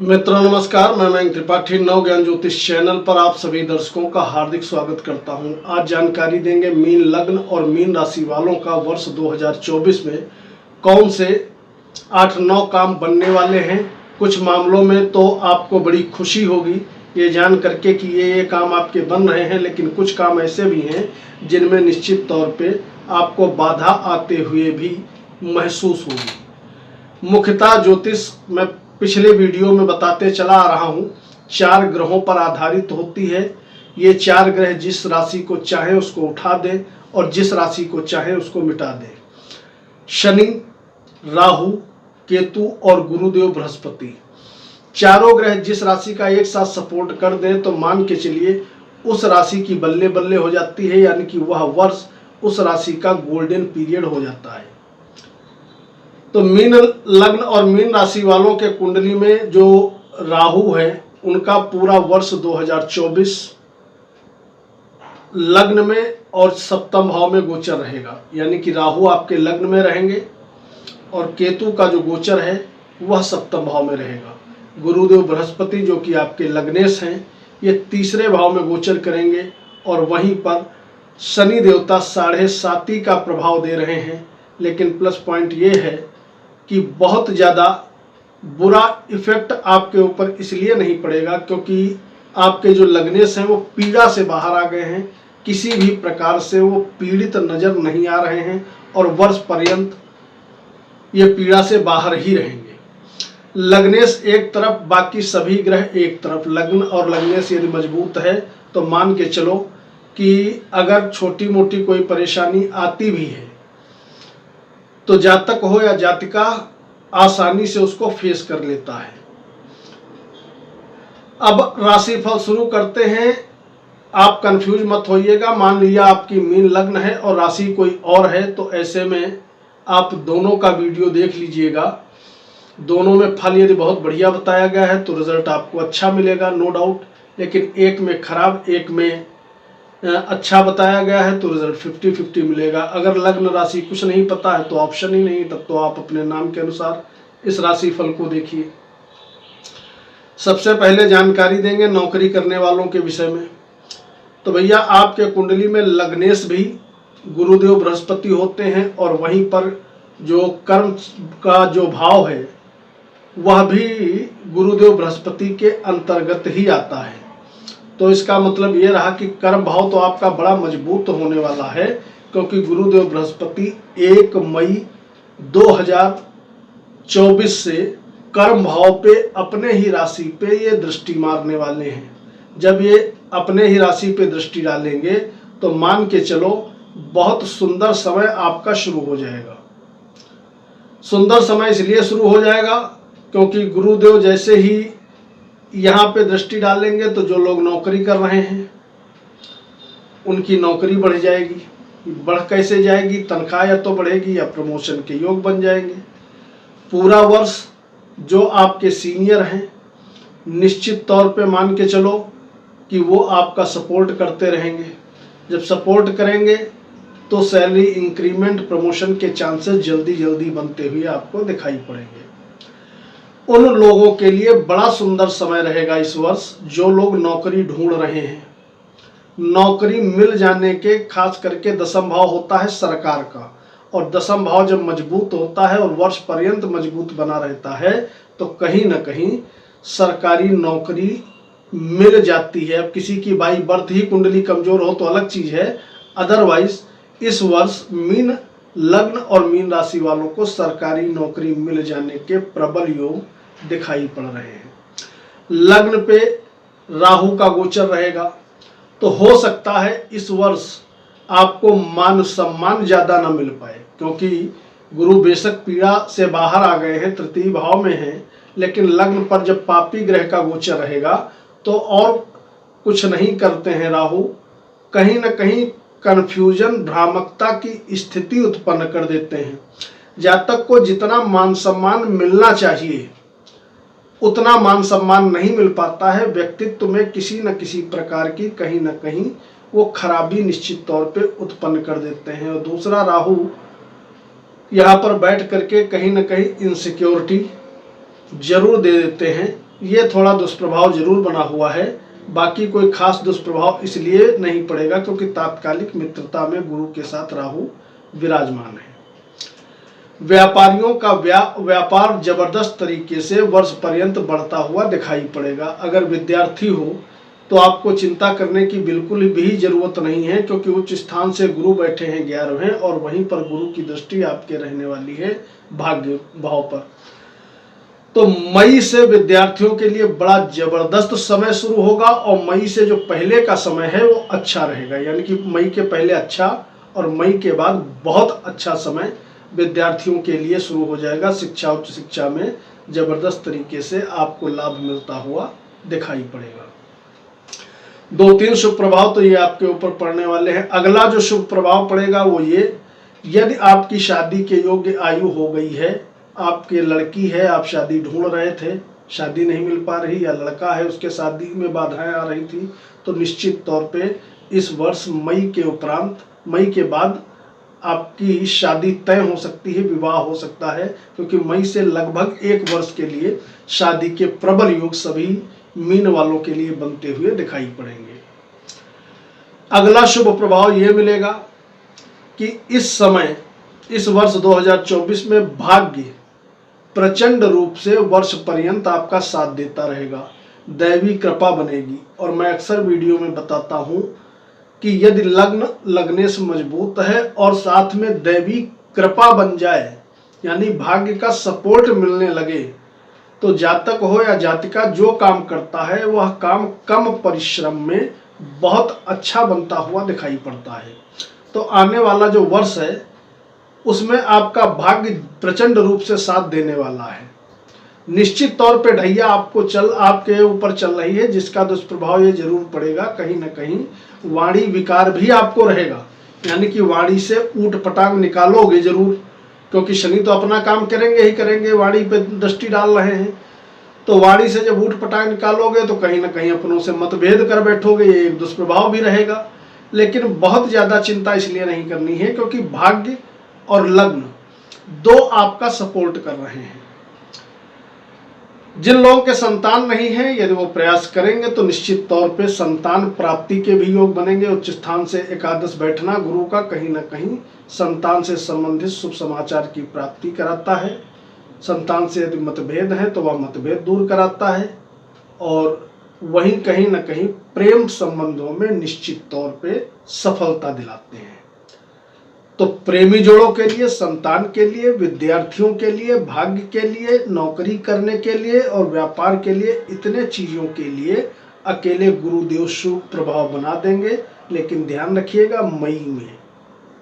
मित्रों नमस्कार, मैं मयंक त्रिपाठी नव ज्ञान ज्योतिष चैनल पर आप सभी दर्शकों का हार्दिक स्वागत करता हूं। आज जानकारी देंगे मीन लग्न और मीन राशि वालों का वर्ष 2024 में कौन से 8-9 काम बनने वाले हैं। कुछ मामलों में तो आपको बड़ी खुशी होगी ये जान करके कि ये काम आपके बन रहे हैं, लेकिन कुछ काम ऐसे भी हैं जिनमें निश्चित तौर पे आपको बाधा आते हुए भी महसूस होगी। मुख्यतः ज्योतिष में पिछले वीडियो में बताते चला आ रहा हूँ 4 ग्रहों पर आधारित होती है। ये 4 ग्रह जिस राशि को चाहे उसको उठा दे और जिस राशि को चाहे उसको मिटा दे। शनि, राहु, केतु और गुरुदेव बृहस्पति, चारों ग्रह जिस राशि का एक साथ सपोर्ट कर दें तो मान के चलिए उस राशि की बल्ले बल्ले हो जाती है, यानी कि वह वर्ष उस राशि का गोल्डन पीरियड हो जाता है। तो मीन लग्न और मीन राशि वालों के कुंडली में जो राहु है उनका पूरा वर्ष 2024 लग्न में और सप्तम भाव में गोचर रहेगा, यानी कि राहु आपके लग्न में रहेंगे और केतु का जो गोचर है वह सप्तम भाव में रहेगा। गुरुदेव बृहस्पति जो कि आपके लग्नेश हैं ये तीसरे भाव में गोचर करेंगे और वहीं पर शनि देवता 7.5 का प्रभाव दे रहे हैं। लेकिन प्लस पॉइंट ये है कि बहुत ज़्यादा बुरा इफेक्ट आपके ऊपर इसलिए नहीं पड़ेगा क्योंकि आपके जो लग्नेश हैं वो पीड़ा से बाहर आ गए हैं, किसी भी प्रकार से वो पीड़ित नजर नहीं आ रहे हैं और वर्ष पर्यंत ये पीड़ा से बाहर ही रहेंगे। लग्नेश एक तरफ, बाकी सभी ग्रह एक तरफ। लग्न और लग्नेश यदि मजबूत है तो मान के चलो कि अगर छोटी मोटी कोई परेशानी आती भी है तो जातक हो या जातिका आसानी से उसको फेस कर लेता है। अब राशिफल शुरू करते हैं। आप कंफ्यूज मत होइएगा। मान लिया आपकी मीन लग्न है और राशि कोई और है तो ऐसे में आप दोनों का वीडियो देख लीजिएगा। दोनों में फल यदि बहुत बढ़िया बताया गया है तो रिजल्ट आपको अच्छा मिलेगा, नो डाउट। लेकिन एक में खराब, एक में अच्छा बताया गया है तो रिजल्ट 50-50 मिलेगा। अगर लग्न राशि कुछ नहीं पता है तो ऑप्शन ही नहीं, तब तो आप अपने नाम के अनुसार इस राशि फल को देखिए। सबसे पहले जानकारी देंगे नौकरी करने वालों के विषय में। तो भैया आपके कुंडली में लग्नेश भी गुरुदेव बृहस्पति होते हैं और वहीं पर जो कर्म का जो भाव है वह भी गुरुदेव बृहस्पति के अंतर्गत ही आता है। तो इसका मतलब ये रहा कि कर्म भाव तो आपका बड़ा मजबूत होने वाला है क्योंकि गुरुदेव बृहस्पति 1 मई 2024 से कर्म भाव पे अपने ही राशि पे ये दृष्टि मारने वाले हैं। जब ये अपने ही राशि पे दृष्टि डालेंगे तो मान के चलो बहुत सुंदर समय आपका शुरू हो जाएगा। सुंदर समय इसलिए शुरू हो जाएगा क्योंकि गुरुदेव जैसे ही यहाँ पे दृष्टि डालेंगे तो जो लोग नौकरी कर रहे हैं उनकी नौकरी बढ़ जाएगी। बढ़ कैसे जाएगी? तनख्वाह या तो बढ़ेगी या प्रमोशन के योग बन जाएंगे। पूरा वर्ष जो आपके सीनियर हैं निश्चित तौर पे मान के चलो कि वो आपका सपोर्ट करते रहेंगे। जब सपोर्ट करेंगे तो सैलरी इंक्रीमेंट, प्रमोशन के चांसेस जल्दी जल्दी बनते हुए आपको दिखाई पड़ेंगे। उन लोगों के लिए बड़ा सुंदर समय रहेगा इस वर्ष जो लोग नौकरी ढूंढ रहे हैं। नौकरी मिल जाने के, खास करके दसम भाव होता है सरकार का, और दसम भाव जब मजबूत होता है और वर्ष पर्यंत मजबूत बना रहता है तो कहीं ना कहीं सरकारी नौकरी मिल जाती है। अब किसी की बाई बर्थ ही कुंडली कमजोर हो तो अलग चीज है, अदरवाइज इस वर्ष मीन लग्न और मीन राशि वालों को सरकारी नौकरी मिल जाने के प्रबल योग दिखाई पड़ रहे हैं। लग्न पे राहु का गोचर रहेगा तो हो सकता है इस वर्ष आपको मान सम्मान ज्यादा ना मिल पाए क्योंकि गुरु बेशक पीड़ा से बाहर आ गए हैं, तृतीय भाव में हैं, लेकिन लग्न पर जब पापी ग्रह का गोचर रहेगा तो और कुछ नहीं करते हैं राहु, कहीं ना कहीं कन्फ्यूजन, भ्रामकता की स्थिति उत्पन्न कर देते हैं। जातक को जितना मान सम्मान मिलना चाहिए उतना मान सम्मान नहीं मिल पाता है। व्यक्तित्व में किसी न किसी प्रकार की कहीं ना कहीं वो खराबी निश्चित तौर पे उत्पन्न कर देते हैं। और दूसरा राहु यहाँ पर बैठ करके कहीं ना कहीं इनसिक्योरिटी जरूर दे देते हैं ये थोड़ा दुष्प्रभाव जरूर बना हुआ है, बाकी कोई खास दुष्प्रभाव इसलिए नहीं पड़ेगा क्योंकि तात्कालिक मित्रता में गुरु के साथ राहु विराजमान है। व्यापारियों का व्यापार जबरदस्त तरीके से वर्ष पर्यंत बढ़ता हुआ दिखाई पड़ेगा। अगर विद्यार्थी हो तो आपको चिंता करने की बिल्कुल भी जरूरत नहीं है, क्योंकि उच्च स्थान से गुरु बैठे हैं 11वें और वहीं पर गुरु की दृष्टि आपके रहने वाली है भाग्य भाव पर। तो मई से विद्यार्थियों के लिए बड़ा जबरदस्त समय शुरू होगा और मई से जो पहले का समय है वो अच्छा रहेगा, यानी कि मई के पहले अच्छा और मई के बाद बहुत अच्छा समय विद्यार्थियों के लिए शुरू हो जाएगा। शिक्षा, उच्च शिक्षा में जबरदस्त तरीके से आपको लाभ मिलता हुआ दिखाई पड़ेगा। 2-3 शुभ प्रभाव तो ये आपके ऊपर पड़ने वाले हैं। अगला जो शुभ प्रभाव पड़ेगा वो ये, यदि आपकी शादी के योग्य आयु हो गई है, आपके लड़की है, आप शादी ढूंढ रहे थे, शादी नहीं मिल पा रही, या लड़का है उसके शादी में बाधाएं आ रही थी, तो निश्चित तौर पे इस वर्ष मई के उपरांत, मई के बाद आपकी शादी तय हो सकती है, विवाह हो सकता है, क्योंकि मई से लगभग 1 वर्ष के लिए शादी के प्रबल योग सभी मीन वालों के लिए बनते हुए दिखाई पड़ेंगे। अगला शुभ प्रभाव यह मिलेगा कि इस समय, इस वर्ष 2024 में भाग्य प्रचंड रूप से वर्ष पर्यंत आपका साथ देता रहेगा, दैवी कृपा बनेगी। और मैं अक्सर वीडियो में बताता हूं कि यदि लग्न लगने से मजबूत है और साथ में दैवी कृपा बन जाए, यानी भाग्य का सपोर्ट मिलने लगे, तो जातक हो या जातिका जो काम करता है वह काम कम परिश्रम में बहुत अच्छा बनता हुआ दिखाई पड़ता है। तो आने वाला जो वर्ष है उसमें आपका भाग्य प्रचंड रूप से साथ देने वाला है। निश्चित तौर पे ढैया आपके ऊपर चल रही है, जिसका दुष्प्रभाव ये जरूर पड़ेगा, कहीं ना कहीं वाणी विकार भी आपको रहेगा, यानी कि वाणी से ऊट पटांग निकालोगे जरूर, क्योंकि शनि तो अपना काम करेंगे ही करेंगे, वाणी पे दृष्टि डाल रहे हैं। तो वाणी से जब ऊट पटांग निकालोगे तो कहीं ना कहीं अपनों से मतभेद कर बैठोगे, ये एक दुष्प्रभाव भी रहेगा। लेकिन बहुत ज्यादा चिंता इसलिए नहीं करनी है क्योंकि भाग्य और लग्न दो आपका सपोर्ट कर रहे हैं। जिन लोगों के संतान नहीं है, यदि वो प्रयास करेंगे तो निश्चित तौर पे संतान प्राप्ति के भी योग बनेंगे। उच्च स्थान से एकादश बैठना गुरु का कहीं ना कहीं संतान से संबंधित शुभ समाचार की प्राप्ति कराता है। संतान से यदि मतभेद है तो वह मतभेद दूर कराता है, और वहीं कहीं ना कहीं प्रेम संबंधों में निश्चित तौर पे सफलता दिलाते हैं। तो प्रेमी जोड़ों के लिए, संतान के लिए, विद्यार्थियों के लिए, भाग्य के लिए, नौकरी करने के लिए और व्यापार के लिए, इतने चीजों के लिए अकेले गुरुदेव शुभ प्रभाव बना देंगे। लेकिन ध्यान रखिएगा, मई में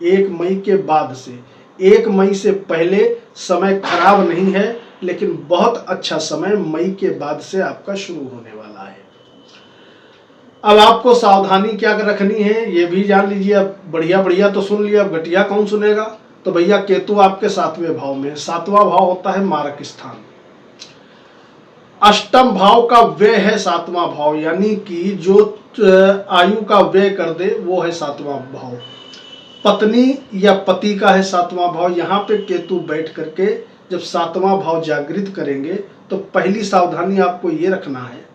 1 मई के बाद से, 1 मई से पहले समय खराब नहीं है, लेकिन बहुत अच्छा समय मई के बाद से आपका शुरू होने वाला है। अब आपको सावधानी क्या रखनी है ये भी जान लीजिए। अब बढ़िया तो सुन लिया, अब घटिया कौन सुनेगा। तो भैया केतु आपके 7वें भाव में, 7वां भाव होता है मारक स्थान। अष्टम भाव का व्यय है 7वां भाव, यानी कि जो आयु का व्यय कर दे वो है 7वां भाव। पत्नी या पति का है 7वां भाव। यहाँ पे केतु बैठ करके जब 7वां भाव जागृत करेंगे तो पहली सावधानी आपको ये रखना है,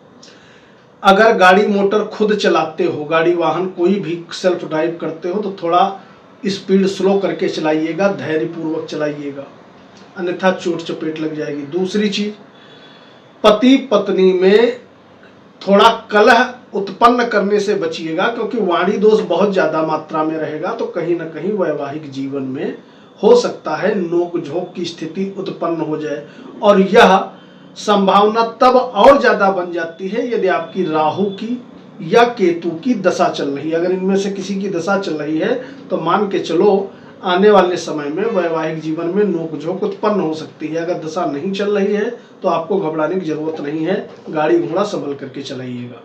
अगर गाड़ी मोटर खुद चलाते हो, गाड़ी वाहन कोई भी सेल्फ ड्राइव करते हो, तो थोड़ा स्पीड स्लो करके चलाइएगा, धैर्यपूर्वक चलाइएगा, अन्यथा चोट चपेट लग जाएगी। दूसरी चीज, पति पत्नी में थोड़ा कलह उत्पन्न करने से बचिएगा, क्योंकि वाणी दोष बहुत ज्यादा मात्रा में रहेगा, तो कहीं ना कहीं वैवाहिक जीवन में हो सकता है नोक झोंक की स्थिति उत्पन्न हो जाए। और यह संभावना तब और ज्यादा बन जाती है यदि आपकी राहु की या केतु की दशा चल रही है। अगर इनमें से किसी की दशा चल रही है तो मान के चलो आने वाले समय में वैवाहिक जीवन में नोकझोंक उत्पन्न हो सकती है। अगर दशा नहीं चल रही है तो आपको घबराने की जरूरत नहीं है, गाड़ी घोड़ा संभल करके चलाइएगा।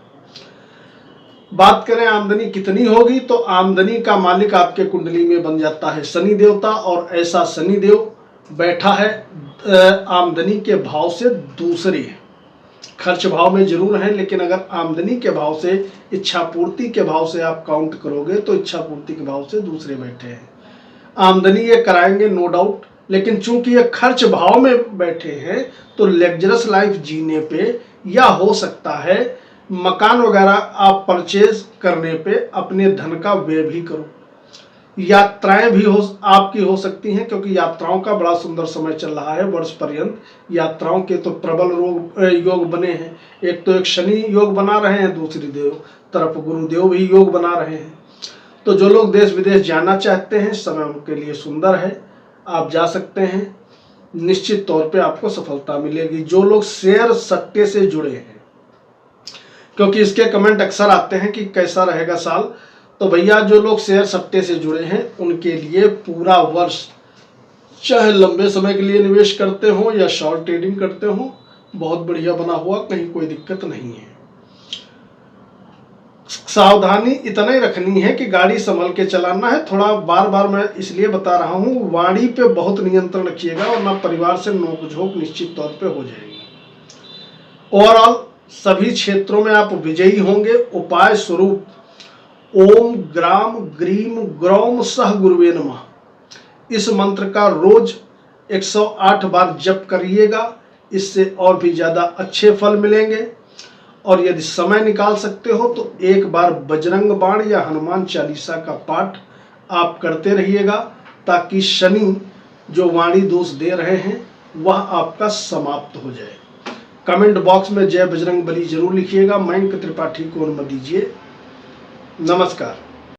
बात करें आमदनी कितनी होगी, तो आमदनी का मालिक आपके कुंडली में बन जाता है शनि देवता, और ऐसा शनि देव बैठा है आमदनी के भाव से दूसरे, खर्च भाव में जरूर है, लेकिन अगर आमदनी के भाव से, इच्छा पूर्ति के भाव से आप काउंट करोगे तो इच्छा पूर्ति के भाव से दूसरे बैठे हैं। आमदनी ये कराएंगे नो डाउट, लेकिन चूंकि ये खर्च भाव में बैठे हैं तो लग्जरस लाइफ जीने पे या हो सकता है मकान वगैरह आप परचेज करने पे अपने धन का व्यय भी करो। यात्राएं भी आपकी हो सकती हैं, क्योंकि यात्राओं का बड़ा सुंदर समय चल रहा है। वर्ष पर्यंत यात्राओं के तो प्रबल योग बने हैं। एक तो एक शनि योग बना रहे हैं, दूसरी तरफ गुरुदेव भी योग बना रहे हैं। तो जो लोग देश विदेश जाना चाहते हैं, समय उनके लिए सुंदर है, आप जा सकते हैं। निश्चित तौर पे आपको सफलता मिलेगी। जो लोग शेयर सट्टे से जुड़े हैं, क्योंकि इसके कमेंट अक्सर आते हैं कि कैसा रहेगा साल, तो भैया जो लोग शेयर सट्टे से जुड़े हैं उनके लिए पूरा वर्ष, चाहे लंबे समय के लिए निवेश करते हो या शॉर्ट ट्रेडिंग करते हो, बहुत बढ़िया बना हुआ, कहीं कोई दिक्कत नहीं है। सावधानी इतना ही रखनी है कि गाड़ी संभल के चलाना है। थोड़ा बार बार मैं इसलिए बता रहा हूँ, वाणी पे बहुत नियंत्रण रखिएगा, वरना परिवार से नोकझोंक निश्चित तौर पे हो जाएगी। ओवरऑल सभी क्षेत्रों में आप विजयी होंगे। उपाय स्वरूप ओम ग्राम ग्रीम ग्रौम सह गुरुवे नमः इस मंत्र का रोज 108 बार जप करिएगा। इससे और भी ज्यादा अच्छे फल मिलेंगे। और यदि समय निकाल सकते हो तो एक बार बजरंग बाण या हनुमान चालीसा का पाठ आप करते रहिएगा, ताकि शनि जो वाणी दोष दे रहे हैं वह आपका समाप्त हो जाए। कमेंट बॉक्स में जय बजरंग बली जरूर लिखिएगा। मयंक त्रिपाठी को अनुमति दीजिए। नमस्कार।